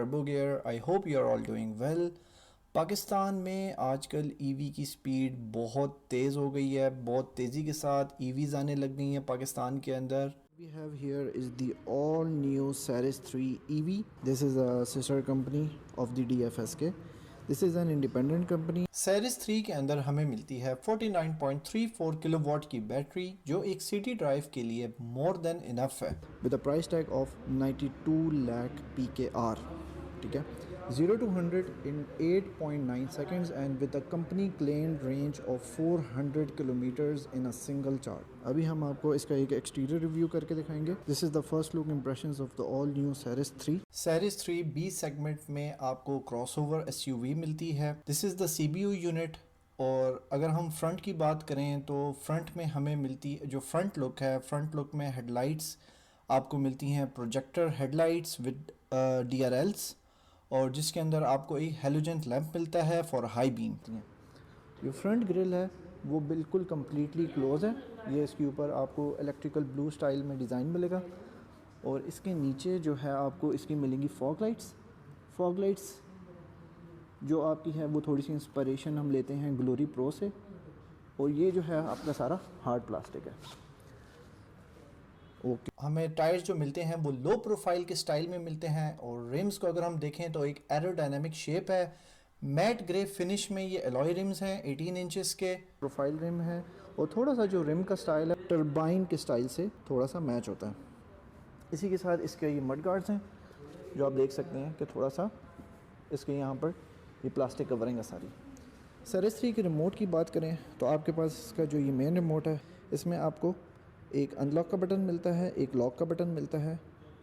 Turbo gear. I hope you are all doing well. Pakistan में आजकल EV की speed बहुत तेज़ हो गई है, बहुत तेज़ी के साथ ईवीज़ आने लग गई हैं पाकिस्तान के अंदर। We have here is the all new Saris 3 EV. This is a sister company of the DFSK. This is an independent company. Saris 3 के अंदर हमें मिलती है 49.34 किलोवाट की बैटरी, जो एक सिटी ड्राइव के लिए मोर देन इनफ है, with a price tag of 92 lakh PKR। ठीक है, 0 to 100 in 8.9 seconds and with a company claimed range of 400 kilometers in a single charge। अभी हम आपको इसका एक एक्सटीरियर रिव्यू करके दिखाएंगे। This is the first look impressions of the all new Saris 3। Saris 3 B segment में आपको crossover SUV मिलती है। This is the CBU unit. और अगर हम फ्रंट की बात करें तो फ्रंट में हमें मिलती जो फ्रंट लुक है, फ्रंट लुक में हेडलाइट्स आपको मिलती हैं प्रोजेक्टर हेडलाइट्स विद DRLs, और जिसके अंदर आपको एक हेलोजन लैंप मिलता है फॉर हाई बीम। जो फ्रंट ग्रिल है वो बिल्कुल कम्प्लीटली क्लोज है। ये इसके ऊपर आपको इलेक्ट्रिकल ब्लू स्टाइल में डिज़ाइन मिलेगा, और इसके नीचे जो है आपको इसकी मिलेंगी फॉग लाइट्स जो आपकी है वो थोड़ी सी इंस्पिरेशन हम लेते हैं ग्लोरी प्रो से, और ये जो है आपका सारा हार्ड प्लास्टिक है। ओके, हमें टायर्स जो मिलते हैं वो लो प्रोफाइल के स्टाइल में मिलते हैं, और रिम्स को अगर हम देखें तो एक एरोडायनामिक शेप है। मैट ग्रे फिनिश में ये एलॉय रिम्स हैं 18 इंचेस के प्रोफाइल रिम है, और थोड़ा सा जो रिम का स्टाइल है टर्बाइन के स्टाइल से थोड़ा सा मैच होता है। इसी के साथ इसके ये मड गार्ड्स हैं जो आप देख सकते हैं कि थोड़ा सा इसके यहाँ पर ये प्लास्टिक कवरिंग है सारी। Saris 3 की रिमोट की बात करें तो आपके पास इसका जो ये मेन रिमोट है, इसमें आपको एक अनलॉक का बटन मिलता है, एक लॉक का बटन मिलता है,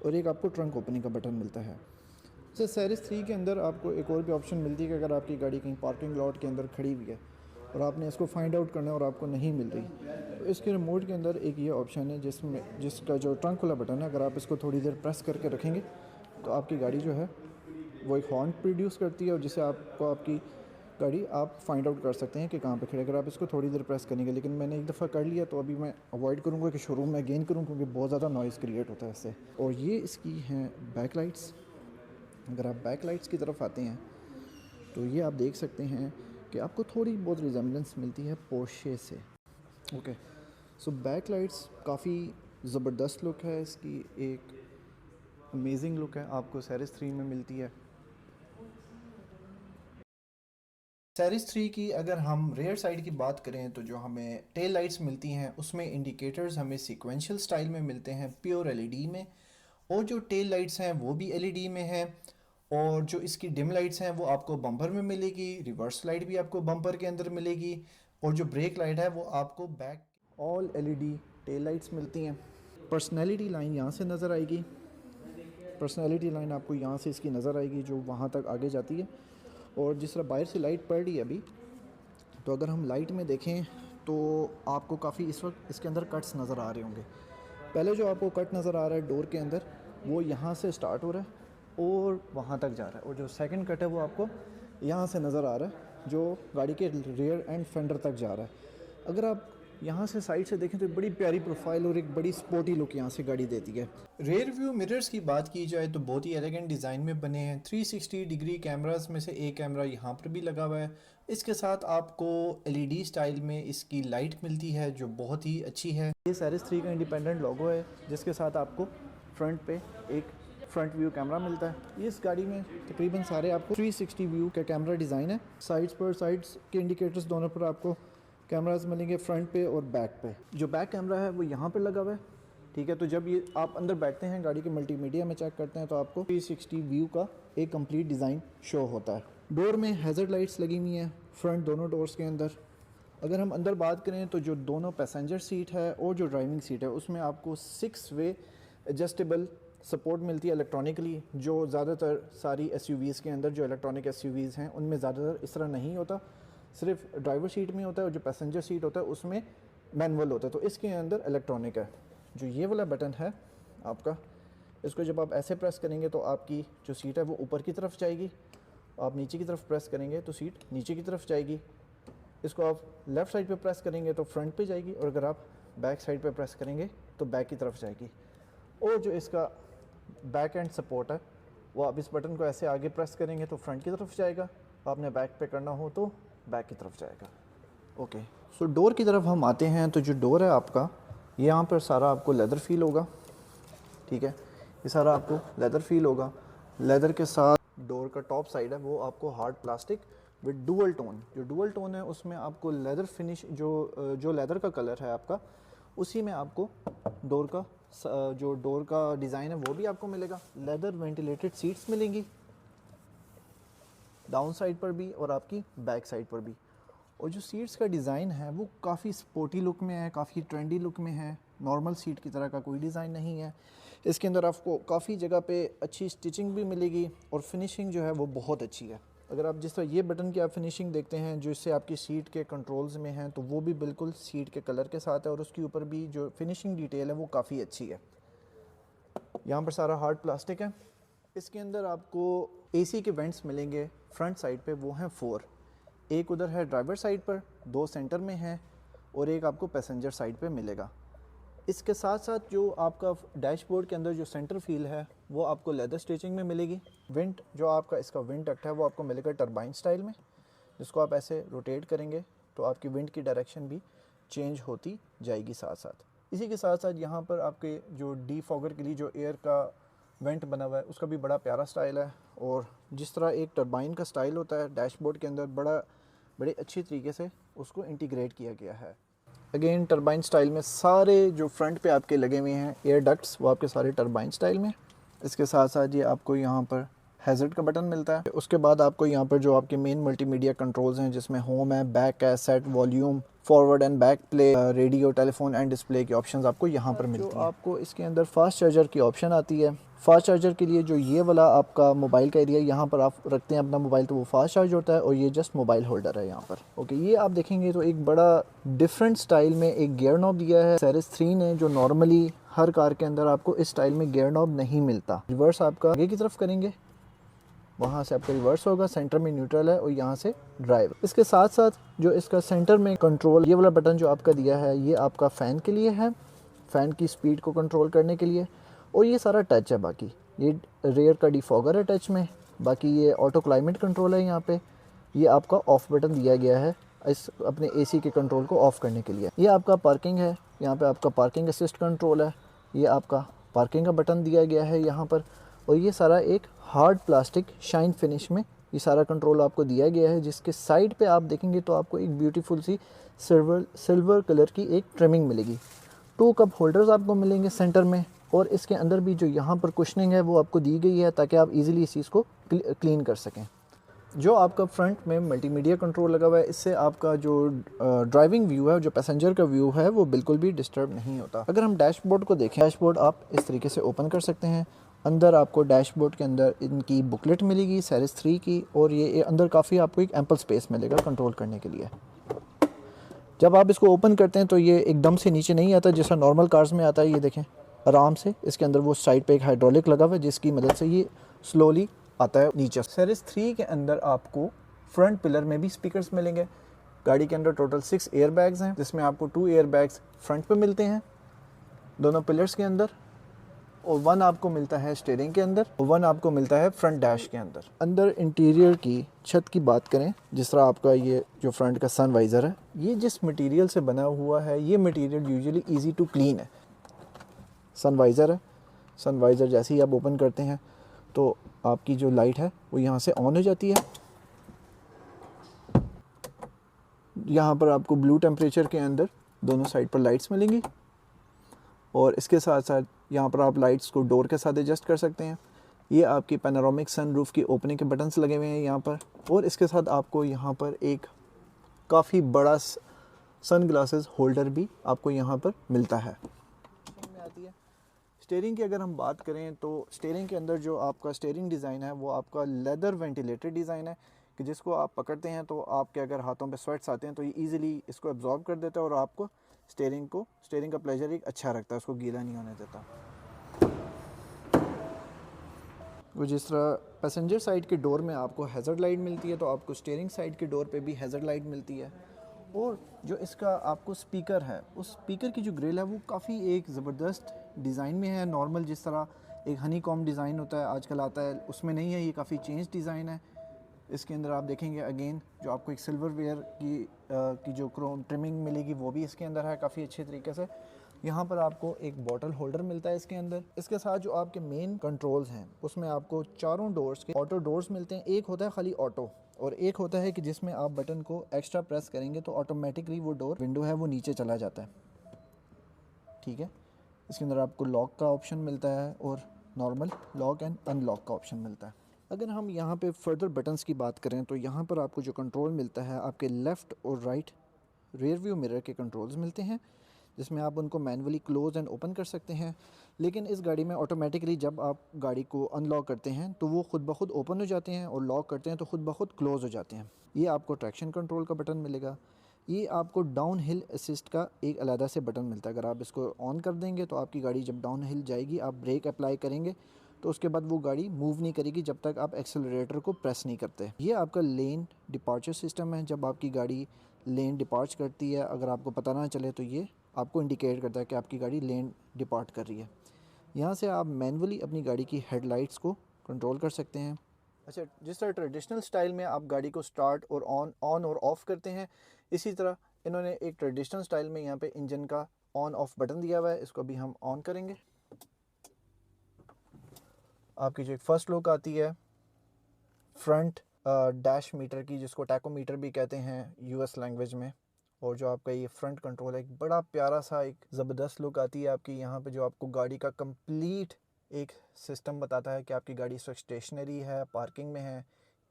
और एक आपको ट्रंक ओपनिंग का बटन मिलता है। Saris 3 के अंदर आपको एक और भी ऑप्शन मिलती है कि अगर आपकी गाड़ी कहीं पार्किंग लॉट के अंदर खड़ी हुई है और आपने इसको फाइंड आउट करना है और आपको नहीं मिल रही, तो इसके रिमोट के अंदर एक ये ऑप्शन है जिसका जो ट्रंक वाला बटन है, अगर आप इसको थोड़ी देर प्रेस करके रखेंगे तो आपकी गाड़ी जो है वो एक हॉर्न प्रोड्यूस करती है, और जिससे आपको आपकी गाड़ी आप फाइंड आउट कर सकते हैं कि कहाँ पे खड़े, अगर आप इसको थोड़ी देर प्रेस करेंगे। लेकिन मैंने एक दफ़ा कर लिया तो अभी मैं अवॉइड करूँगा कि शोरूम में गेन करूँ, क्योंकि बहुत ज़्यादा नॉइज़ क्रिएट होता है इससे। और ये इसकी हैं बैक लाइट्स। अगर आप बैक लाइट्स की तरफ आते हैं तो ये आप देख सकते हैं कि आपको थोड़ी बहुत रिजेम्बलेंस मिलती है पोर्शे से। ओके, सो बैक लाइट्स काफ़ी ज़बरदस्त लुक है इसकी, एक अमेजिंग लुक है आपको Saris 3 में मिलती है। Saris 3 की अगर हम रेयर साइड की बात करें तो जो हमें टेल लाइट्स मिलती हैं उसमें इंडिकेटर्स हमें सीक्वेंशियल स्टाइल में मिलते हैं, प्योर LED में, और जो टेल लाइट्स हैं वो भी LED में हैं, और जो इसकी डिम लाइट्स हैं वो आपको बम्पर में मिलेगी, रिवर्स लाइट भी आपको बम्पर के अंदर मिलेगी, और जो ब्रेक लाइट है वो आपको back all LED tail lights मिलती हैं। पर्सनैलिटी लाइन यहाँ से नज़र आएगी, पर्सनैलिटी लाइन आपको यहाँ से इसकी नज़र आएगी जो वहाँ तक आगे जाती है। और जिस तरह बाहर से लाइट पड़ रही है अभी, तो अगर हम लाइट में देखें तो आपको काफ़ी इस वक्त इसके अंदर कट्स नज़र आ रहे होंगे। पहले जो आपको कट नज़र आ रहा है डोर के अंदर, वो यहाँ से स्टार्ट हो रहा है और वहाँ तक जा रहा है, और जो सेकंड कट है वो आपको यहाँ से नज़र आ रहा है जो गाड़ी के रियर एंड फेंडर तक जा रहा है। अगर आप यहाँ से साइड से देखें तो बड़ी प्यारी प्रोफाइल और एक बड़ी स्पोर्टी लुक यहाँ से गाड़ी देती है। रेयर व्यू मिरर्स की बात की जाए तो बहुत ही एलिगेंट डिज़ाइन में बने हैं। 360 डिग्री कैमरास में से एक कैमरा यहाँ पर भी लगा हुआ है। इसके साथ आपको LED स्टाइल में इसकी लाइट मिलती है जो बहुत ही अच्छी है। ये Saris 3 का इंडिपेंडेंट लोगो है, जिसके साथ आपको फ्रंट पे एक फ्रंट व्यू कैमरा मिलता है। इस गाड़ी में तकरीबन सारे आपको 360 व्यू का कैमरा डिज़ाइन है। साइड्स के इंडिकेटर्स दोनों पर आपको कैमरास मिलेंगे, फ्रंट पे और बैक पे। जो बैक कैमरा है वो यहाँ पे लगा हुआ है, ठीक है। तो जब ये आप अंदर बैठते हैं गाड़ी के मल्टीमीडिया में चेक करते हैं तो आपको 360 व्यू का एक कंप्लीट डिज़ाइन शो होता है। डोर में हैज़र्ड लाइट्स लगी हुई हैं फ्रंट दोनों डोर्स के अंदर। अगर हम अंदर बात करें तो जो दोनों पैसेंजर सीट है और जो ड्राइविंग सीट है उसमें आपको 6 वे एडजस्टेबल सपोर्ट मिलती है इलेक्ट्रॉनिकली, जो ज़्यादातर सारी SUVs के अंदर जो इलेक्ट्रॉनिक SUVs हैं उनमें ज़्यादातर इस तरह नहीं होता, सिर्फ ड्राइवर सीट में होता है, और जो पैसेंजर सीट होता है उसमें मैनुअल होता है। तो इसके अंदर इलेक्ट्रॉनिक है। जो ये वाला बटन है आपका, इसको जब आप ऐसे प्रेस करेंगे तो आपकी जो सीट है वो ऊपर की तरफ जाएगी, आप नीचे की तरफ प्रेस करेंगे तो सीट नीचे की तरफ जाएगी। इसको आप लेफ़्ट साइड पे प्रेस करेंगे तो फ्रंट पे जाएगी, और अगर आप बैक साइड पे प्रेस करेंगे तो बैक की तरफ जाएगी। और जो इसका बैक एंड सपोर्ट है वो आप इस बटन को ऐसे आगे प्रेस करेंगे तो फ्रंट की तरफ जाएगा, आपने बैक पे करना हो तो बैक की तरफ जाएगा। ओके, सो डोर की तरफ हम आते हैं। तो जो डोर है आपका, ये यहाँ पर सारा आपको लेदर फील होगा, ठीक है, ये सारा आपको लेदर फील होगा। लेदर के साथ डोर का टॉप साइड है वो आपको hard plastic with dual tone, जो डुअल टोन है उसमें आपको लेदर फिनिश, जो लेदर का कलर है आपका, उसी में आपको डोर का जो डोर का डिज़ाइन है वो भी आपको मिलेगा। लेदर वेंटिलेटेड सीट्स मिलेंगी डाउन साइड पर भी और आपकी बैक साइड पर भी। और जो सीट्स का डिज़ाइन है वो काफ़ी स्पोर्टी लुक में है, काफ़ी ट्रेंडी लुक में है, नॉर्मल सीट की तरह का कोई डिज़ाइन नहीं है। इसके अंदर आपको काफ़ी जगह पे अच्छी स्टिचिंग भी मिलेगी और फिनिशिंग जो है वो बहुत अच्छी है। अगर आप जिस तरह ये बटन की आप फिनिशिंग देखते हैं जो इससे आपकी सीट के कंट्रोल्स में हैं, तो वो भी बिल्कुल सीट के कलर के साथ है और उसके ऊपर भी जो फिनिशिंग डिटेल है वो काफ़ी अच्छी है। यहाँ पर सारा हार्ड प्लास्टिक है। इसके अंदर आपको एसी के वेंट्स मिलेंगे फ्रंट साइड पे, वो हैं 4। एक उधर है ड्राइवर साइड पर, 2 सेंटर में है और एक आपको पैसेंजर साइड पे मिलेगा। इसके साथ साथ जो आपका डैशबोर्ड के अंदर जो सेंटर फील है वो आपको लेदर स्टिचिंग में मिलेगी। विंड जो आपका इसका विंड डक्ट है वो आपको मिलेगा टरबाइन स्टाइल में, जिसको आप ऐसे रोटेट करेंगे तो आपकी विंड की डायरेक्शन भी चेंज होती जाएगी साथ साथ। इसी के साथ साथ यहाँ पर आपके जो डीफॉगर के लिए जो एयर का वेंट बना हुआ है उसका भी बड़ा प्यारा स्टाइल है। और जिस तरह एक टरबाइन का स्टाइल होता है डैशबोर्ड के अंदर, बड़े अच्छी तरीके से उसको इंटीग्रेट किया गया है। अगेन टरबाइन स्टाइल में सारे जो फ्रंट पे आपके लगे हुए हैं एयर डक्ट्स वो आपके सारे टरबाइन स्टाइल में। इसके साथ साथ ये आपको यहाँ पर हैज़र्ड का बटन मिलता है। उसके बाद आपको यहाँ पर जो आपके मेन मल्टीमीडिया कंट्रोल्स हैं जिसमें होम है, बैक है, set, volume, forward and back play, radio, telephone and display की ऑप्शंस आपको यहाँ पर मिलती हैं। आपको इसके अंदर फास्ट चार्जर की ऑप्शन आती है। फास्ट चार्जर के लिए जो ये वाला आपका मोबाइल का एरिया, यहाँ पर आप रखते हैं अपना मोबाइल तो वो फास्ट चार्ज होता है और ये जस्ट मोबाइल होल्डर है यहाँ पर। ओके, ये आप देखेंगे तो एक बड़ा डिफरेंट स्टाइल में एक गियर नॉब दिया है सेरिस 3 ने, जो नॉर्मली हर कार के अंदर आपको इस स्टाइल में गियर नॉब नहीं मिलता। रिवर्स आपका आगे की तरफ करेंगे, वहाँ से आपका रिवर्स होगा, सेंटर में न्यूट्रल है और यहाँ से ड्राइव। इसके साथ साथ जो इसका सेंटर में कंट्रोल, ये वाला बटन जो आपका दिया है ये आपका फ़ैन के लिए है, फ़ैन की स्पीड को कंट्रोल करने के लिए। और ये सारा टच है, बाकी ये रेयर का डिफॉगर है टच में, बाकी ये ऑटो क्लाइमेट कंट्रोल है। यहाँ पे ये आपका ऑफ़ बटन दिया गया है इस अपने एसी के कंट्रोल को ऑफ़ करने के लिए। ये आपका पार्किंग है, यहाँ पे आपका पार्किंग असिस्ट कंट्रोल है, ये आपका पार्किंग का बटन दिया गया है यहाँ पर। और ये सारा एक हार्ड प्लास्टिक शाइन फिनिश में ये सारा कंट्रोल आपको दिया गया है, जिसके साइड पे आप देखेंगे तो आपको एक ब्यूटीफुल सी सिल्वर कलर की एक ट्रिमिंग मिलेगी। 2 कप होल्डर्स आपको मिलेंगे सेंटर में और इसके अंदर भी जो यहाँ पर कुशनिंग है वो आपको दी गई है ताकि आप इजीली इस चीज़ को क्लीन कर सकें। जो आपका फ्रंट में मल्टीमीडिया कंट्रोल लगा हुआ है, इससे आपका जो ड्राइविंग व्यू है, जो पैसेंजर का व्यू है, वो बिल्कुल भी डिस्टर्ब नहीं होता। अगर हम डैशबोर्ड को देखें, डैशबोर्ड आप इस तरीके से ओपन कर सकते हैं। अंदर आपको डैशबोर्ड के अंदर इनकी बुकलेट मिलेगी सेरिस 3 की, और ये अंदर काफ़ी आपको एक एम्पल स्पेस मिलेगा कंट्रोल करने के लिए। जब आप इसको ओपन करते हैं तो ये एकदम से नीचे नहीं आता जैसा नॉर्मल कार्स में आता है। ये देखें आराम से इसके अंदर वो साइड पे एक हाइड्रोलिक लगा हुआ है जिसकी मदद से ये स्लोली आता है नीचे। सेरिस 3 के अंदर आपको फ्रंट पिलर में भी स्पीकर्स मिलेंगे। गाड़ी के अंदर टोटल 6 एयर बैग्स हैं, जिसमें आपको 2 एयर बैग्स फ्रंट पे मिलते हैं दोनों पिलर्स के अंदर, और 1 आपको मिलता है स्टीयरिंग के अंदर, और 1 आपको मिलता है फ्रंट डैश के अंदर। अंदर इंटीरियर की छत की बात करें, जिस तरह आपका ये जो फ्रंट का सन वाइज़र है, ये जिस मटेरियल से बना हुआ है, ये material usually easy to clean है। सन वाइज़र है, सन वाइज़र जैसे ही आप ओपन करते हैं तो आपकी जो लाइट है वो यहाँ से ऑन हो जाती है। यहाँ पर आपको ब्लू टेम्परेचर के अंदर दोनों साइड पर लाइट्स मिलेंगी, और इसके साथ साथ यहाँ पर आप लाइट्स को डोर के साथ एडजस्ट कर सकते हैं। ये आपकी पैनोरामिक सनरूफ की ओपनिंग के बटन्स लगे हुए हैं यहाँ पर, और इसके साथ आपको यहाँ पर एक काफ़ी बड़ा सन ग्लासेस होल्डर भी आपको यहाँ पर मिलता है। स्टीयरिंग की अगर हम बात करें तो स्टीयरिंग के अंदर जो आपका स्टीयरिंग डिज़ाइन है वो आपका लेदर वेंटिलेटेड डिज़ाइन है, कि जिसको आप पकड़ते हैं तो आपके अगर हाथों पे स्वेट्स आते हैं तो ये इजीली इसको एब्जॉर्ब कर देता है और आपको स्टीयरिंग का प्लेजर एक अच्छा रखता है, उसको गीला नहीं होने देता। वो जिस तरह पैसेंजर साइड के डोर में आपको हैज़र्ड लाइट मिलती है, तो आपको स्टीयरिंग साइड के डोर पे भी हैज़र्ड लाइट मिलती है। और जो इसका आपको स्पीकर है, उस स्पीकर की जो ग्रिल है वो काफ़ी एक ज़बरदस्त डिज़ाइन में है। नॉर्मल जिस तरह एक हनी कॉम डिज़ाइन होता है आजकल आता है, उसमें नहीं है, ये काफ़ी चेंज डिज़ाइन है। इसके अंदर आप देखेंगे अगेन जो आपको एक सिल्वर वेयर की जो क्रोम ट्रिमिंग मिलेगी वो भी इसके अंदर है काफ़ी अच्छे तरीके से। यहाँ पर आपको एक बॉटल होल्डर मिलता है इसके अंदर। इसके साथ जो आपके मेन कंट्रोल्स हैं उसमें आपको चारों डोर्स के ऑटो डोर्स मिलते हैं। एक होता है खाली ऑटो और एक होता है कि जिसमें आप बटन को एक्स्ट्रा प्रेस करेंगे तो ऑटोमेटिकली वो डोर विंडो है वो नीचे चला जाता है। ठीक है, इसके अंदर आपको लॉक का ऑप्शन मिलता है और नॉर्मल लॉक एंड अनलॉक का ऑप्शन मिलता है। अगर हम यहाँ पे फर्दर बटन्स की बात करें तो यहाँ पर आपको जो कंट्रोल मिलता है आपके लेफ़्ट और राइट रियर व्यू मिरर के कंट्रोल्स मिलते हैं, जिसमें आप उनको मैनुअली क्लोज़ एंड ओपन कर सकते हैं। लेकिन इस गाड़ी में ऑटोमेटिकली जब आप गाड़ी को अनलॉक करते हैं तो वो खुद ब खुद ओपन हो जाते हैं और लॉक करते हैं तो खुद ब खुद क्लोज़ हो जाते हैं। ये आपको ट्रैक्शन कंट्रोल का बटन मिलेगा। ये आपको डाउन हिल असिस्ट का एक अलग से बटन मिलता है। अगर आप इसको ऑन कर देंगे तो आपकी गाड़ी जब डाउन हिल जाएगी, आप ब्रेक अप्लाई करेंगे तो उसके बाद वो गाड़ी मूव नहीं करेगी जब तक आप एक्सेलरेटर को प्रेस नहीं करते। ये आपका लेन डिपार्चर सिस्टम है। जब आपकी गाड़ी लेन डिपार्च करती है, अगर आपको पता ना चले तो ये आपको इंडिकेट करता है कि आपकी गाड़ी लेन डिपार्ट कर रही है। यहाँ से आप मैनुअली अपनी गाड़ी की हेडलाइट्स को कंट्रोल कर सकते हैं। अच्छा, जिस तरह ट्रेडिशनल स्टाइल में आप गाड़ी को स्टार्ट और ऑन और ऑफ़ करते हैं, इसी तरह इन्होंने एक ट्रेडिशनल स्टाइल में यहाँ पे इंजन का ऑन ऑफ बटन दिया हुआ है। इसको भी हम ऑन करेंगे। आपकी जो एक फर्स्ट लुक आती है फ्रंट डैश मीटर की, जिसको टैकोमीटर भी कहते हैं यूएस लैंग्वेज में, और जो आपका ये फ्रंट कंट्रोल है, एक बड़ा प्यारा सा एक ज़बरदस्त लुक आती है आपकी यहाँ पे, जो आपको गाड़ी का कंप्लीट एक सिस्टम बताता है कि आपकी गाड़ी इस वक्त स्टेशनरी है, पार्किंग में है,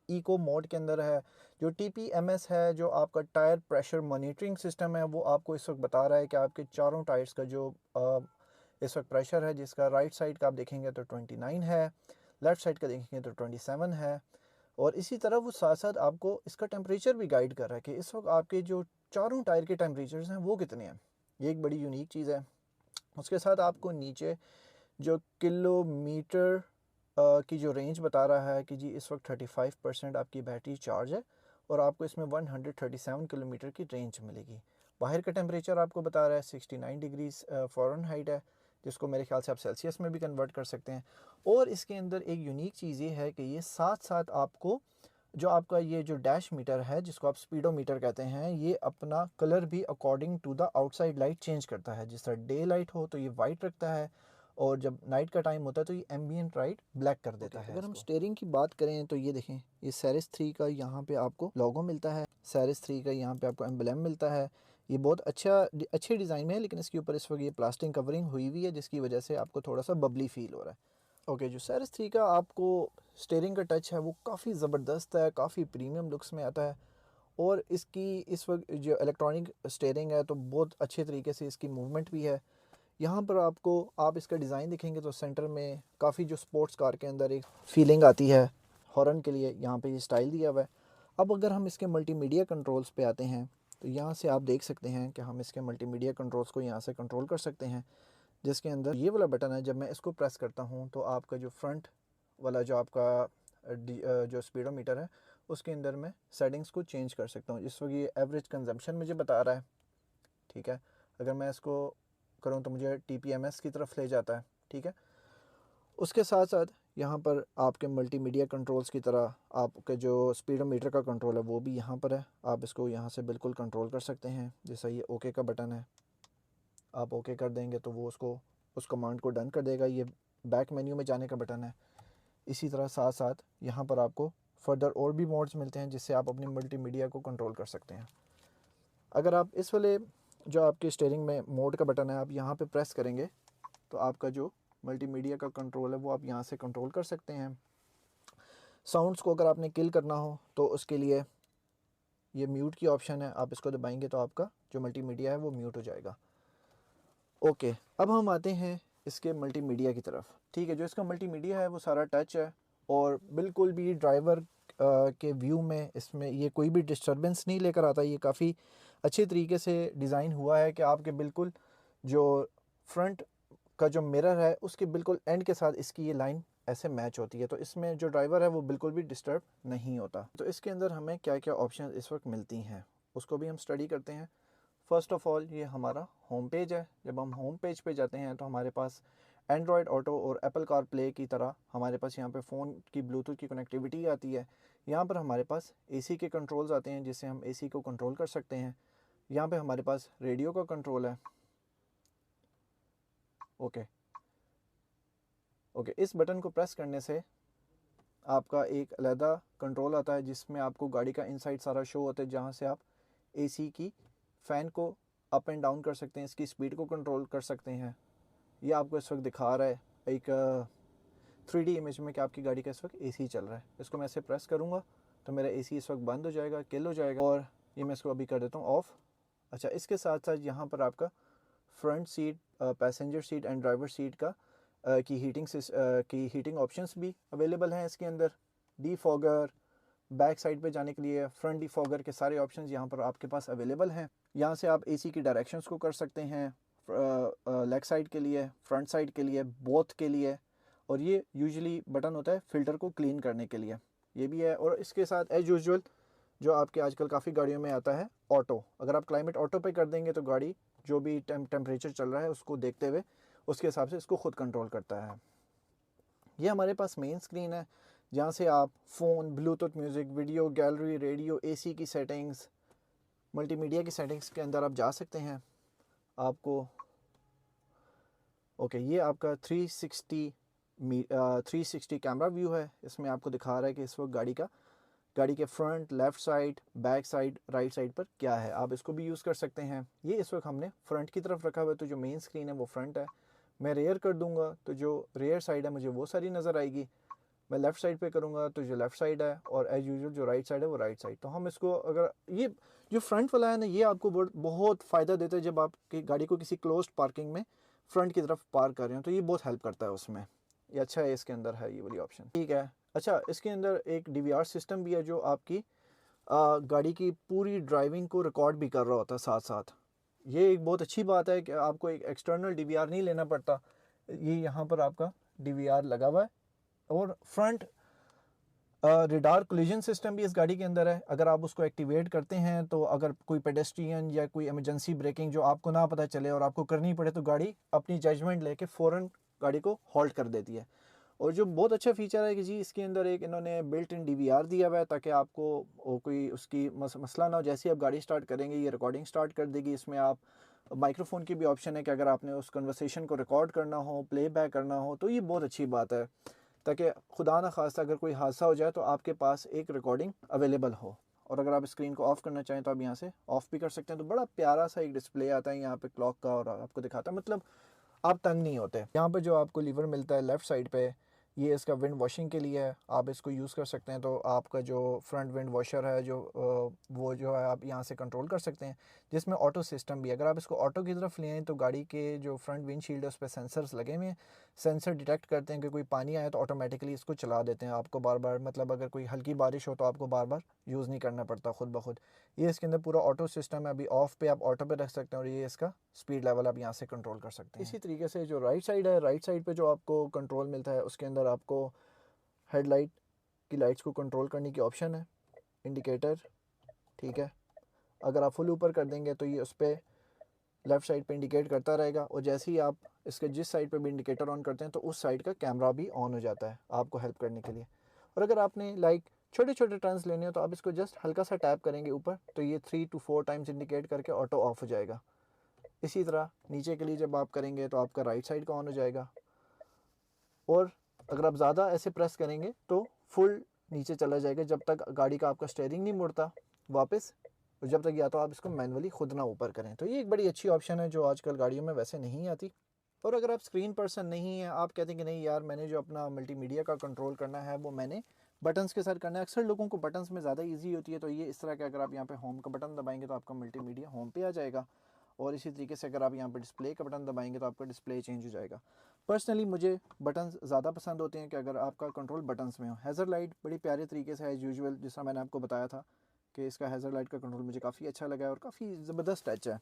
इको मोड के अंदर है। जो TPMS है, जो आपका टायर प्रेशर मॉनिटरिंग सिस्टम है, वो आपको इस वक्त बता रहा है कि आपके चारों टायर्स का जो इस वक्त प्रेशर है, जिसका राइट साइड का आप देखेंगे तो 29 है, लेफ़्ट साइड का देखेंगे तो 27 है। और इसी तरह वो साथ साथ आपको इसका टेम्परेचर भी गाइड कर रहा है कि इस वक्त आपके जो चारों टायर के टेम्परेचर्स हैं वो कितने हैं। ये एक बड़ी यूनिक चीज़ है। उसके साथ आपको नीचे जो किलोमीटर की जो रेंज बता रहा है कि जी इस वक्त 35% आपकी बैटरी चार्ज है और आपको इसमें 137 किलोमीटर की रेंज मिलेगी। बाहर का टेम्परेचर आपको बता रहा है 69 डिग्रीज फ़ारेनहाइट है, जिसको मेरे ख्याल से आप सेल्सियस में भी कन्वर्ट कर सकते हैं। और इसके अंदर एक यूनिक चीज़ ये है कि ये साथ साथ आपको जो आपका ये जो डैश मीटर है, जिसको आप स्पीडोमीटर कहते हैं, ये अपना कलर भी according to the outside light change करता है। जिस तरह डे लाइट हो तो ये वाइट रखता है और जब नाइट का टाइम होता है तो ये एम्बियंट लाइट ब्लैक कर देता है। अगर हम स्टीयरिंग की बात करें तो ये देखें, ये सैरिस 3 का यहाँ पे आपको लोगो मिलता है, सैरिस 3 का यहाँ पे आपको एम्बलम मिलता है। ये बहुत अच्छे डिज़ाइन में है, लेकिन इसके ऊपर इस वक्त ये प्लास्टिक कवरिंग हुई हुई है, जिसकी वजह से आपको थोड़ा सा बबली फील हो रहा है। ओके, जो सैरिस 3 का आपको स्टीयरिंग का टच है वो काफ़ी ज़बरदस्त है, काफ़ी प्रीमियम लुक्स में आता है। और इसकी इस वक्त जो इलेक्ट्रॉनिक स्टीयरिंग है तो बहुत अच्छे तरीके से इसकी मूवमेंट भी है। यहाँ पर आपको आप इसका डिज़ाइन देखेंगे तो सेंटर में काफ़ी जो स्पोर्ट्स कार के अंदर एक फीलिंग आती है हॉर्न के लिए, यहाँ पे ये स्टाइल दिया हुआ है। अब अगर हम इसके मल्टीमीडिया कंट्रोल्स पे आते हैं तो यहाँ से आप देख सकते हैं कि हम इसके मल्टीमीडिया कंट्रोल्स को यहाँ से कंट्रोल कर सकते हैं, जिसके अंदर ये वाला बटन है। जब मैं इसको प्रेस करता हूँ तो आपका जो फ्रंट वाला जो आपका जो स्पीडोमीटर है उसके अंदर मैं सेटिंग्स को चेंज कर सकता हूँ। इस वक्त ये एवरेज कंजम्पशन मुझे बता रहा है, ठीक है। अगर मैं इसको करूँ तो मुझे TPMS की तरफ ले जाता है, ठीक है। उसके साथ साथ यहाँ पर आपके मल्टीमीडिया कंट्रोल्स की तरह आपके जो स्पीडोमीटर का कंट्रोल है वो भी यहाँ पर है। आप इसको यहाँ से बिल्कुल कंट्रोल कर सकते हैं। जैसा ये ओके का बटन है, आप ओके कर देंगे तो वो उसको उस कमांड को डन कर देगा। ये बैक मेन्यू में जाने का बटन है। इसी तरह साथ साथ यहाँ पर आपको फर्दर और भी मोड्स मिलते हैं जिससे आप अपनी मल्टीमीडिया को कंट्रोल कर सकते हैं। अगर आप इस वाले जो आपके स्टीयरिंग में मोड का बटन है, आप यहाँ पे प्रेस करेंगे तो आपका जो मल्टीमीडिया का कंट्रोल है वो आप यहाँ से कंट्रोल कर सकते हैं। साउंड्स को अगर आपने किल करना हो तो उसके लिए ये म्यूट की ऑप्शन है, आप इसको दबाएंगे तो आपका जो मल्टीमीडिया है वो म्यूट हो जाएगा। ओके, अब हम आते हैं इसके मल्टीमीडिया की तरफ। ठीक है, जो इसका मल्टीमीडिया है वो सारा टच है और बिल्कुल भी ड्राइवर के व्यू में इसमें ये कोई भी डिस्टर्बेंस नहीं लेकर आता। ये काफ़ी अच्छे तरीके से डिज़ाइन हुआ है कि आपके बिल्कुल जो फ्रंट का जो मिरर है उसके बिल्कुल एंड के साथ इसकी ये लाइन ऐसे मैच होती है, तो इसमें जो ड्राइवर है वो बिल्कुल भी डिस्टर्ब नहीं होता। तो इसके अंदर हमें क्या क्या ऑप्शन इस वक्त मिलती हैं उसको भी हम स्टडी करते हैं। फ़र्स्ट ऑफ़ ऑल ये हमारा होम पेज है। जब हम होम पेज पे जाते हैं तो हमारे पास एंड्रॉयड ऑटो और एप्पल कार प्ले की तरह हमारे पास यहाँ पे फ़ोन की ब्लूटूथ की कनेक्टिविटी आती है। यहाँ पर हमारे पास एसी के कंट्रोल्स आते हैं जिससे हम एसी को कंट्रोल कर सकते हैं। यहाँ पे हमारे पास रेडियो का कंट्रोल है। ओके ओके, इस बटन को प्रेस करने से आपका एक अलहदा कंट्रोल आता है जिसमें आपको गाड़ी का इनसाइड सारा शो होता है, जहाँ से आप एसी की फ़ैन को अप एंड डाउन कर सकते हैं, इसकी स्पीड को कंट्रोल कर सकते हैं। ये आपको इस वक्त दिखा रहा है एक 3D इमेज में कि आपकी गाड़ी का इस वक्त एसी चल रहा है। इसको मैं ऐसे प्रेस करूँगा तो मेरा एसी इस वक्त बंद हो जाएगा, किल हो जाएगा। और ये मैं इसको अभी कर देता हूँ ऑफ़। अच्छा, इसके साथ साथ यहाँ पर आपका front seat, passenger seat and driver seat का की हीटिंग ऑप्शंस भी अवेलेबल हैं इसके अंदर। डीफॉगर, बैक साइड पे जाने के लिए फ्रंट डीफॉगर के सारे ऑप्शंस यहाँ पर आपके पास अवेलेबल हैं। यहाँ से आप एसी की डायरेक्शंस को कर सकते हैं, लेग साइड के लिए, फ्रंट साइड के लिए, बोथ के लिए। और ये यूजुअली बटन होता है फ़िल्टर को क्लीन करने के लिए, ये भी है। और इसके साथ एज यूजुअल जो आपके आजकल काफ़ी गाड़ियों में आता है ऑटो, अगर आप क्लाइमेट ऑटो पे कर देंगे तो गाड़ी जो भी टेम्परेचर चल रहा है उसको देखते हुए उसके हिसाब से इसको खुद कंट्रोल करता है। ये हमारे पास मेन स्क्रीन है जहाँ से आप phone, Bluetooth music, video, gallery, radio, AC की सेटिंग्स, मल्टीमीडिया की सेटिंग्स के अंदर आप जा सकते हैं। आपको ओके, ये आपका 360 कैमरा व्यू है। इसमें आपको दिखा रहा है कि इस वक्त गाड़ी के front, left side, back side, right side पर क्या है। आप इसको भी यूज़ कर सकते हैं। ये इस वक्त हमने फ्रंट की तरफ रखा हुआ है तो जो मेन स्क्रीन है वो फ्रंट है। मैं रेयर कर दूंगा तो जो रेयर साइड है मुझे वो सारी नज़र आएगी। मैं लेफ़्ट साइड पे करूँगा तो जो लेफ़्ट साइड है, और एज यूजुअल जो राइट साइड है वो राइट साइड। तो हम इसको, अगर ये जो फ्रंट वाला है ना, ये आपको बहुत फ़ायदा देता है जब आप की गाड़ी को किसी क्लोज्ड पार्किंग में फ्रंट की तरफ पार्क कर रहे हो, तो ये बहुत हेल्प करता है उसमें। ये अच्छा है, इसके अंदर है ये वाली ऑप्शन, ठीक है। अच्छा, इसके अंदर एक DVR सिस्टम भी है जो आपकी गाड़ी की पूरी ड्राइविंग को रिकॉर्ड भी कर रहा होता है साथ साथ। ये एक बहुत अच्छी बात है कि आपको एक एक्सटर्नल DVR नहीं लेना पड़ता। ये यहाँ पर आपका DVR लगा हुआ है। और फ्रंट रिडार कोलिजन सिस्टम भी इस गाड़ी के अंदर है। अगर आप उसको एक्टिवेट करते हैं तो अगर कोई पेडेस्ट्रियन या कोई इमरजेंसी ब्रेकिंग जो आपको ना पता चले और आपको करनी पड़े तो गाड़ी अपनी जजमेंट लेके फ़ौरन गाड़ी को हॉल्ट कर देती है। और जो बहुत अच्छा फीचर है कि जी इसके अंदर एक इन्होंने बिल्ट इन DVR दिया हुआ है ताकि आपको कोई उसकी मसला ना हो। जैसे आप गाड़ी स्टार्ट करेंगे ये रिकॉर्डिंग स्टार्ट कर देगी। इसमें आप माइक्रोफोन की भी ऑप्शन है कि अगर आपने उस कन्वर्सेशन को रिकॉर्ड करना हो, प्ले बैक करना हो, तो ये बहुत अच्छी बात है ताकि खुदा ना खास्ता अगर कोई हादसा हो जाए तो आपके पास एक रिकॉर्डिंग अवेलेबल हो। और अगर आप स्क्रीन को ऑफ़ करना चाहें तो आप यहाँ से ऑफ़ भी कर सकते हैं। तो बड़ा प्यारा सा एक डिस्प्ले आता है यहाँ पे क्लॉक का, और आपको दिखाता है, मतलब आप तंग नहीं होते। यहाँ पे जो आपको लीवर मिलता है लेफ़्ट साइड पे, ये इसका विंड वॉशिंग के लिए है, आप इसको यूज़ कर सकते हैं। तो आपका जो फ्रंट विंड वॉशर है वो जो है आप यहाँ से कंट्रोल कर सकते हैं, जिसमें ऑटो सिस्टम भी है। अगर आप इसको ऑटो की तरफ ले आएँ तो गाड़ी के जो फ्रंट विंडशील्ड है उस पर सेंसर्स लगे हुए हैं। सेंसर डिटेक्ट करते हैं कि कोई पानी आया तो ऑटोमेटिकली इसको चला देते हैं। आपको बार बार, मतलब अगर कोई हल्की बारिश हो तो आपको बार बार यूज़ नहीं करना पड़ता खुद ब खुद। ये इसके अंदर पूरा ऑटो सिस्टम है। अभी ऑफ़ पे आप ऑटो पे रख सकते हैं और ये इसका स्पीड लेवल आप यहाँ से कंट्रोल कर सकते हैं। इसी तरीके से जो राइट साइड है, राइट साइड पे जो आपको कंट्रोल मिलता है उसके अंदर आपको हेडलाइट की लाइट्स को कंट्रोल करने की ऑप्शन है, इंडिकेटर, ठीक है। अगर आप फुल ऊपर कर देंगे तो ये उस पर लेफ़्ट साइड पे इंडिकेट करता रहेगा, और जैसे ही आप इसके जिस साइड पे भी इंडिकेटर ऑन करते हैं तो उस साइड का कैमरा भी ऑन हो जाता है आपको हेल्प करने के लिए। और अगर आपने छोटे छोटे टर्न्स लेने हो तो आप इसको जस्ट हल्का सा टैप करेंगे ऊपर तो ये 3 to 4 टाइम्स इंडिकेट करके ऑटो ऑफ हो जाएगा। इसी तरह नीचे के लिए जब आप करेंगे तो आपका राइट साइड का ऑन हो जाएगा, और अगर आप ज़्यादा ऐसे प्रेस करेंगे तो फुल नीचे चला जाएगा जब तक गाड़ी का आपका स्टीयरिंग नहीं मुड़ता वापस, और जब तक या तो आप इसको मैनुअली खुद ना ऊपर करें। तो ये एक बड़ी अच्छी ऑप्शन है जो आजकल गाड़ियों में वैसे नहीं आती। और अगर आप स्क्रीन पर्सन नहीं हैं, आप कहते हैं कि नहीं यार मैंने जो अपना मल्टीमीडिया का कंट्रोल करना है वो मैंने बटन्स के साथ करना है, अक्सर लोगों को बटन्स में ज़्यादा ईजी होती है, तो ये इस तरह के अगर आप यहाँ पे होम का बटन दबाएंगे तो आपका मल्टीमीडिया होम पे आ जाएगा। और इसी तरीके से अगर आप यहाँ पर डिस्प्ले का बटन दबाएंगे तो आपका डिस्प्ले चेंज हो जाएगा। पर्सनली मुझे बटन्स ज़्यादा पसंद होते हैं कि अगर आपका कंट्रोल बटन्स में हो। हैज़र लाइट बड़ी प्यारे तरीके से एज यूजुअल, जिस तरह मैंने आपको बताया था कि इसका हैज़र लाइट का कंट्रोल मुझे काफ़ी अच्छा लगा है और काफ़ी ज़बरदस्त टच है,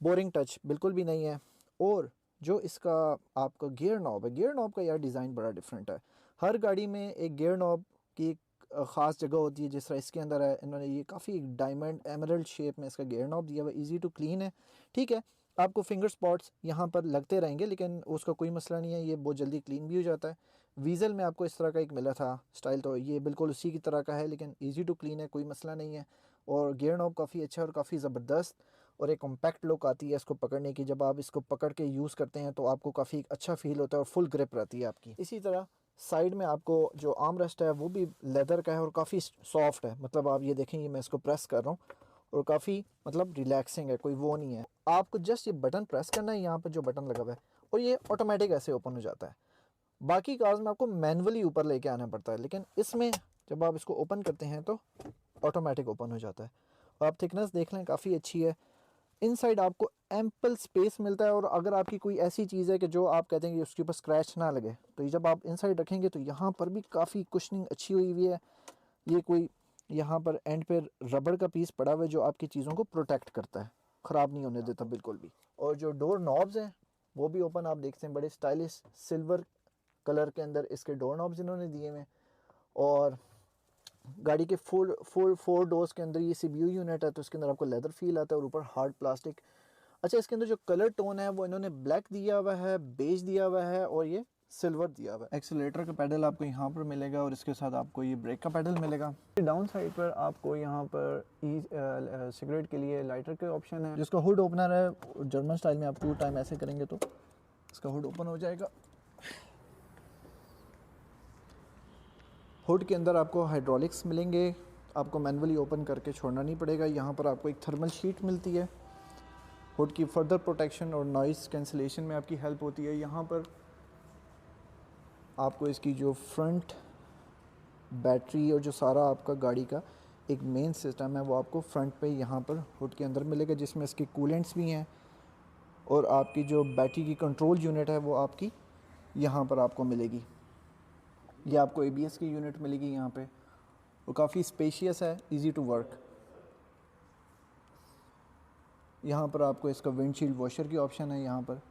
बोरिंग टच बिल्कुल भी नहीं है। और जो इसका आपका गियर नॉब है, गियर नॉब का यार डिज़ाइन बड़ा डिफरेंट है। हर गाड़ी में एक गियर नॉब की एक ख़ास जगह होती है, जिस तरह इसके अंदर है। इन्होंने ये काफ़ी डायमंड एमरल्ड शेप में इसका गियर नॉब दिया हुआ, इजी टू क्लीन है, ठीक है। आपको फिंगर स्पॉट्स यहाँ पर लगते रहेंगे, लेकिन उसका कोई मसला नहीं है, ये बहुत जल्दी क्लीन भी हो जाता है। वीज़ल में आपको इस तरह का एक मिला था स्टाइल, तो ये बिल्कुल उसी की तरह का है, लेकिन इजी टू क्लीन है, कोई मसला नहीं है। और गियर नॉब काफ़ी अच्छा और काफ़ी ज़बरदस्त और एक कॉम्पैक्ट लुक आती है इसको पकड़ने की। जब आप इसको पकड़ के यूज़ करते हैं तो आपको काफ़ी अच्छा फील होता है और फुल ग्रिप रहती है आपकी। इसी तरह साइड में आपको जो आर्म रेस्ट है वो भी लेदर का है और काफ़ी सॉफ्ट है। मतलब आप ये देखेंगे, मैं इसको प्रेस कर रहा हूँ और काफ़ी मतलब रिलैक्सिंग है, कोई वो नहीं है। आपको जस्ट ये बटन प्रेस करना है, यहाँ पर जो बटन लगा हुआ है, और ये ऑटोमेटिक ऐसे ओपन हो जाता है। बाकी कार्स में आपको मैनुअली ऊपर लेके आना पड़ता है, लेकिन इसमें जब आप इसको ओपन करते हैं तो ऑटोमेटिक ओपन हो जाता है। और आप थिकनेस देख लें, काफ़ी अच्छी है। इनसाइड आपको एम्पल स्पेस मिलता है, और अगर आपकी कोई ऐसी चीज़ है कि जो आप कहते हैं कि उसके ऊपर स्क्रैच ना लगे, तो ये जब आप इनसाइड रखेंगे तो यहाँ पर भी काफ़ी कुशनिंग अच्छी हुई हुई है। ये कोई यहाँ पर एंड पे रबड़ का पीस पड़ा हुआ है जो आपकी चीज़ों को प्रोटेक्ट करता है, ख़राब नहीं होने देता बिल्कुल भी। और जो डोर नॉब्स हैं वो भी ओपन, आप देखते हैं बड़े स्टाइलिश सिल्वर कलर के अंदर इसके डोर नॉब्स इन्होंने दिए हुए हैं। और गाड़ी के फोर डोर्स के अंदर ये सीबीयू यूनिट है, तो इसके अंदर आपको लेदर फील आता है और ऊपर हार्ड प्लास्टिक। अच्छा, इसके अंदर जो कलर टोन है वो इन्होंने ब्लैक दिया हुआ है, बेज दिया हुआ है और ये सिल्वर दिया हुआ है। एक्सीलरेटर का पेडल आपको यहाँ पर मिलेगा और इसके साथ आपको ये ब्रेक का पेडल मिलेगा। डाउन साइड पर आपको यहाँ पर सिगरेट के लिए लाइटर के ऑप्शन है। जिसका हुड ओपनर है, जर्मन स्टाइल में आप 2 टाइम ऐसे करेंगे तो इसका हुड ओपन हो जाएगा। हुड के अंदर आपको हाइड्रोलिक्स मिलेंगे, आपको मैनुअली ओपन करके छोड़ना नहीं पड़ेगा। यहाँ पर आपको एक थर्मल शीट मिलती है, हुड की फर्दर प्रोटेक्शन और नॉइज़ कैंसिलेशन में आपकी हेल्प होती है। यहाँ पर आपको इसकी जो फ्रंट बैटरी और जो सारा आपका गाड़ी का एक मेन सिस्टम है वो आपको फ्रंट पे यहाँ पर हुड के अंदर मिलेगा, जिसमें इसके कूलेंट्स भी हैं। और आपकी जो बैटरी की कंट्रोल यूनिट है वो आपकी यहाँ पर आपको मिलेगी। ये आपको एबीएस की यूनिट मिलेगी यहाँ पे, वो काफ़ी स्पेशियस है, इजी टू वर्क। यहाँ पर आपको इसका विंडशील्ड वॉशर की ऑप्शन है यहाँ पर,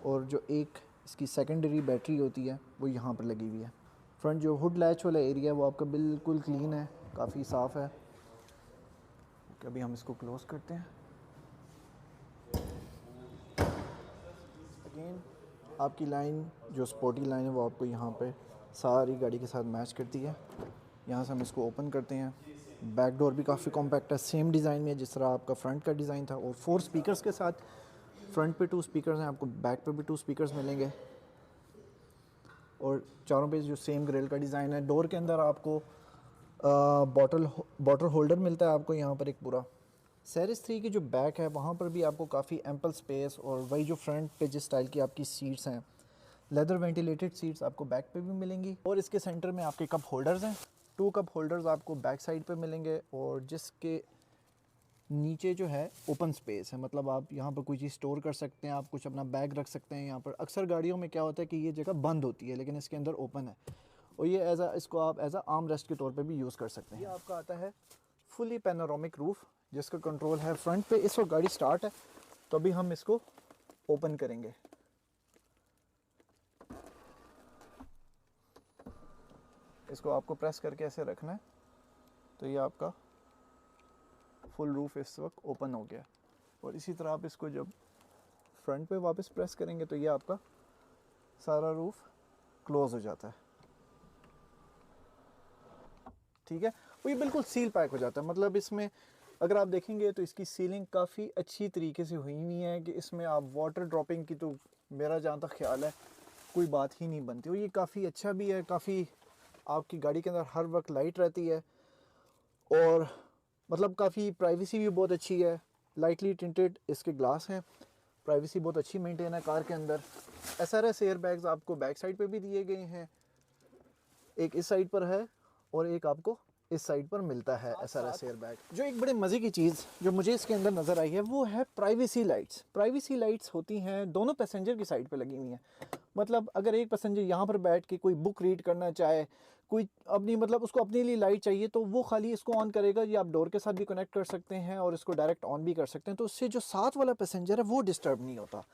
और जो एक इसकी सेकेंडरी बैटरी होती है वो यहाँ पर लगी हुई है। फ्रंट जो हुड लैच वाला एरिया है वो आपका बिल्कुल क्लीन है, काफ़ी साफ़ है। अभी हम इसको क्लोज़ करते हैं। अगेन आपकी लाइन जो स्पोर्टी लाइन है वो आपको यहाँ पे सारी गाड़ी के साथ मैच करती है। यहाँ से हम इसको ओपन करते हैं। बैक डोर भी काफ़ी कॉम्पैक्ट है, सेम डिज़ाइन में जिस तरह आपका फ्रंट का डिज़ाइन था, और 4 स्पीकर्स के साथ। फ्रंट पे 2 स्पीकर्स हैं, आपको बैक पे भी 2 स्पीकर्स मिलेंगे, और चारों पे जो सेम ग्रिल का डिज़ाइन है। डोर के अंदर आपको बॉटल होल्डर मिलता है आपको यहाँ पर एक पूरा। सेरिस 3 की जो बैक है वहाँ पर भी आपको काफ़ी एम्पल स्पेस, और वही जो फ्रंट पे जिस स्टाइल की आपकी सीट्स हैं, लेदर वेंटिलेटेड सीट्स आपको बैक पे भी मिलेंगी। और इसके सेंटर में आपके कप होल्डर्स हैं, 2 कप होल्डर्स आपको बैक साइड पे मिलेंगे, और जिसके नीचे जो है ओपन स्पेस है, मतलब आप यहाँ पर कोई चीज़ स्टोर कर सकते हैं, आप कुछ अपना बैग रख सकते हैं यहाँ पर। अक्सर गाड़ियों में क्या होता है कि ये जगह बंद होती है, लेकिन इसके अंदर ओपन है, और ये इसको आप एज आर्म रेस्ट के तौर पे भी यूज़ कर सकते हैं। ये आपका आता है फुली पैनोरामिक रूफ, जिसका कंट्रोल है फ्रंट पे। इस वक्त गाड़ी स्टार्ट है, तो अभी हम इसको ओपन करेंगे। इसको आपको प्रेस करके ऐसे रखना है, तो ये आपका फुल रूफ इस वक्त ओपन हो गया। और इसी तरह आप इसको जब फ्रंट पे वापस प्रेस करेंगे तो ये आपका सारा रूफ क्लोज हो जाता है। ठीक है, वो ये बिल्कुल सील पैक हो जाता है। मतलब इसमें अगर आप देखेंगे तो इसकी सीलिंग काफ़ी अच्छी तरीके से हुई हुई है कि इसमें आप वाटर ड्रॉपिंग की तो मेरा जहाँ तक ख्याल है कोई बात ही नहीं बनती। और ये काफ़ी अच्छा भी है, काफ़ी आपकी गाड़ी के अंदर हर वक्त लाइट रहती है, और मतलब काफ़ी प्राइवेसी भी बहुत अच्छी है। लाइटली टिंटेड इसके ग्लास हैं, प्राइवेसी बहुत अच्छी मेंटेन है कार के अंदर। SRS एयर बैग्स आपको बैक साइड पे भी दिए गए हैं, एक इस साइड पर है और एक आपको इस साइड पर मिलता है SRS एयर बैग। जो एक बड़े मज़े की चीज़ जो मुझे इसके अंदर नज़र आई है वो है प्राइवेसी लाइट्स। प्राइवेसी लाइट्स होती हैं दोनों पैसेंजर की साइड पे लगी हुई हैं। मतलब अगर एक पैसेंजर यहाँ पर बैठ के कोई बुक रीड करना चाहे, कोई अपनी मतलब उसको अपने लिए लाइट चाहिए, तो वो खाली इसको ऑन करेगा। ये आप डोर के साथ भी कनेक्ट कर सकते हैं और इसको डायरेक्ट ऑन भी कर सकते हैं, तो उससे जो साथ वाला पैसेंजर है वो डिस्टर्ब नहीं होता।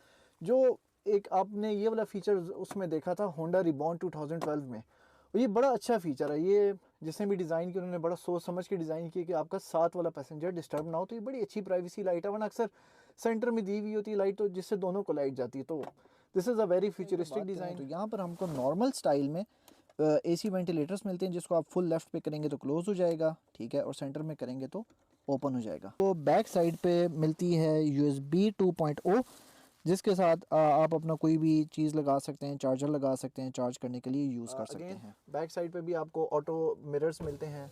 जो एक आपने ये वाला फीचर उसमें देखा था होंडा रिबॉर्न 2012 में, और ये बड़ा अच्छा फीचर है, ये जिसने भी डिज़ाइन किया उन्होंने बड़ा सोच समझ के डिज़ाइन किया कि आपका साथ वाला पैसेंजर डिस्टर्ब ना हो। तो ये बड़ी अच्छी प्राइवेसी लाइट है, वरना अक्सर सेंटर में दी हुई होती है लाइट तो जिससे दोनों को लाइट जाती है। तो this is a very futuristic design. तो यहाँ पर हमको नॉर्मल स्टाइल में AC वेंटिलेटर्स मिलते हैं, जिसको आप फुल लेफ्ट पे करेंगे तो क्लोज हो जाएगा, ठीक है, और सेंटर में करेंगे तो ओपन हो जाएगा। तो बैक साइड पे मिलती है USB 2.0, जिसके साथ आप अपना कोई भी चीज़ लगा सकते हैं, चार्जर लगा सकते हैं, चार्ज करने के लिए यूज़ कर सकते हैं। बैक साइड पे भी आपको ऑटो मिरर्स मिलते हैं,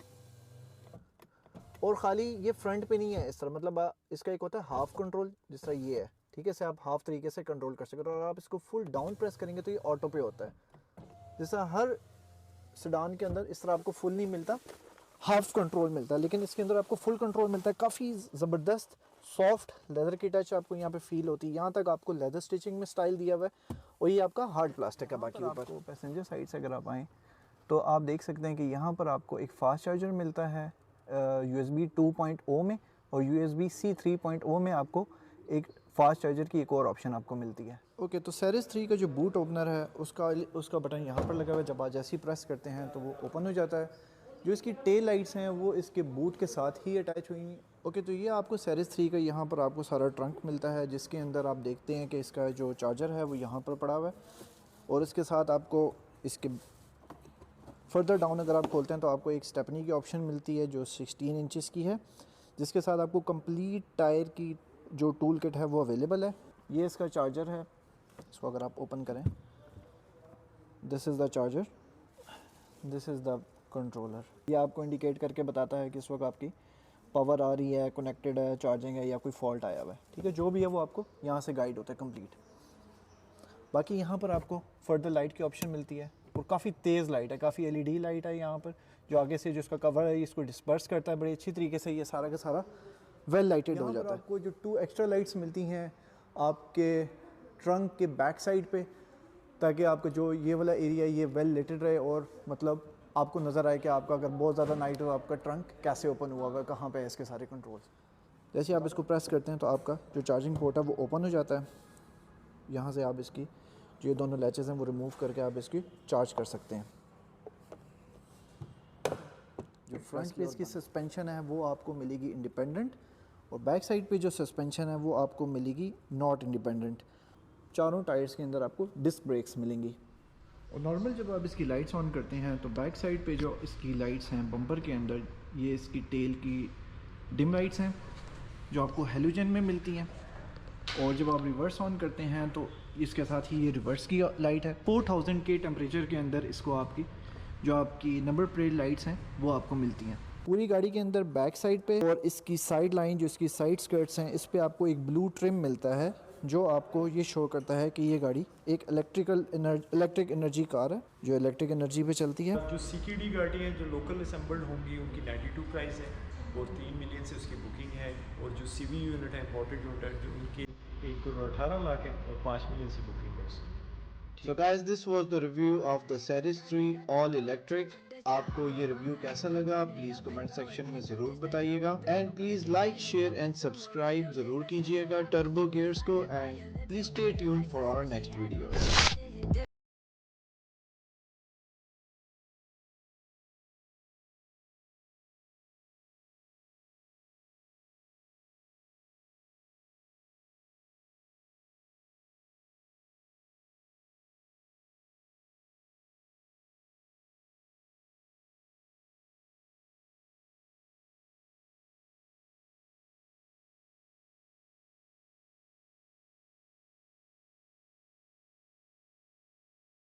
और ख़ाली ये फ्रंट पे नहीं है इस तरह, मतलब इसका एक होता है हाफ कंट्रोल, जिस तरह ये है, ठीक है, इसे आप हाफ तरीके से कंट्रोल कर सकते हो, और आप इसको फुल डाउन प्रेस करेंगे तो ये ऑटो पे होता है। जैसा हर सेडान के अंदर इस तरह आपको फुल नहीं मिलता, हाफ कंट्रोल मिलता है, लेकिन इसके अंदर आपको फुल कंट्रोल मिलता है। काफ़ी ज़बरदस्त सॉफ्ट लेदर की टच आपको यहाँ पे फील होती है। यहाँ तक आपको लेदर स्टिचिंग में स्टाइल दिया हुआ है, और ये आपका हार्ड प्लास्टिक है। बाकी ऊपर पैसेंजर साइड से अगर आप आएँ तो आप देख सकते हैं कि यहाँ पर आपको एक फास्ट चार्जर मिलता है USB 2.0 में, और USB-C 3.0 में आपको एक फास्ट चार्जर की एक और ऑप्शन आपको मिलती है। ओके, तो सेरिस 3 का जो बूट ओपनर है उसका बटन यहाँ पर लगा हुआ है, जब आप जैसे ही प्रेस करते हैं तो वो ओपन हो जाता है। जो इसकी टेल लाइट्स हैं वो इसके बूट के साथ ही अटैच हुई हैं। ओके, तो ये आपको सेरिस 3 का यहाँ पर आपको सारा ट्रंक मिलता है, जिसके अंदर आप देखते हैं कि इसका जो चार्जर है वो यहाँ पर पड़ा हुआ है, और इसके साथ आपको इसके फर्दर डाउन अगर आप खोलते हैं तो आपको एक स्टेपनी की ऑप्शन मिलती है जो 16 इंचेस की है, जिसके साथ आपको कंप्लीट टायर की जो टूल किट है वो अवेलेबल है। ये इसका चार्जर है, इसको अगर आप ओपन करें, this is the charger, this is the controller. ये आपको इंडिकेट करके बताता है कि इस वक्त आपकी पावर आ रही है, कनेक्टेड है, चार्जिंग है, या कोई फॉल्ट आया हुआ है, ठीक है, जो भी है वो आपको यहाँ से गाइड होता है कंप्लीट। बाकी यहाँ पर आपको फर्दर लाइट की ऑप्शन मिलती है, और काफ़ी तेज़ लाइट है, काफ़ी LED लाइट है यहाँ पर, जो आगे से जिसका कवर है इसको डिस्पर्स करता है बड़ी अच्छी तरीके से, ये सारा का सारा वेल लाइटेड हो जाता है। आपको जो 2 एक्स्ट्रा लाइट्स मिलती हैं आपके ट्रंक के बैक साइड पे, ताकि आपका जो ये वाला एरिया ये वेल लाइटेड रहे, और मतलब आपको नज़र आए कि आपका अगर बहुत ज़्यादा नाइट हो आपका ट्रंक कैसे ओपन हुआ होगा, कहाँ पे है इसके सारे कंट्रोल्स। जैसे आप इसको प्रेस करते हैं तो आपका जो चार्जिंग पोर्ट है वो ओपन हो जाता है। यहाँ से आप इसकी जो ये दोनों लैचेस हैं वो रिमूव करके आप इसकी चार्ज कर सकते हैं। जो फ्रंट पे इसकी सस्पेंशन है वो आपको मिलेगी इंडिपेंडेंट, और बैक साइड पे जो सस्पेंशन है वो आपको मिलेगी नॉट इंडिपेंडेंट। चारों टायर्स के अंदर आपको डिस्क ब्रेक्स मिलेंगी। और नॉर्मल जब आप इसकी लाइट्स ऑन करते हैं तो बैक साइड पे जो इसकी लाइट्स हैं बम्पर के अंदर, ये इसकी टेल की डिम लाइट्स हैं जो आपको हेलोजन में मिलती हैं, और जब आप रिवर्स ऑन करते हैं तो इसके साथ ही ये रिवर्स की लाइट है। 4000 के टेम्परेचर के अंदर इसको आपकी जो आपकी नंबर प्लेट लाइट्स हैं वो आपको मिलती हैं पूरी गाड़ी के अंदर बैक साइड पे। और इसकी साइड लाइन जो इसकी साइड स्कर्ट्स हैं इस पे आपको एक ब्लू ट्रिम मिलता है, जो आपको ये शो करता है कि ये गाड़ी एक इलेक्ट्रिक एनर्जी कार है जो इलेक्ट्रिक एनर्जी पे चलती है। जो CKD गाड़ी है जो लोकल असेंबल्ड होंगी उनकी 92 प्राइस है, और 3 मिलियन से उसकी बुकिंग है, और जो CV यूनिट है इम्पोर्टेड यूनिट है जो उनकी 1,18,00,000 है, और 5 मिलियन से बुकिंग है उसकी। So guys, this was the review of the Series 3 all electric. आपको ये रिव्यू कैसा लगा प्लीज़ कमेंट सेक्शन में ज़रूर बताइएगा, and please like share and subscribe ज़रूर कीजिएगा टर्बो गियर्स को, and please stay tuned for our next video.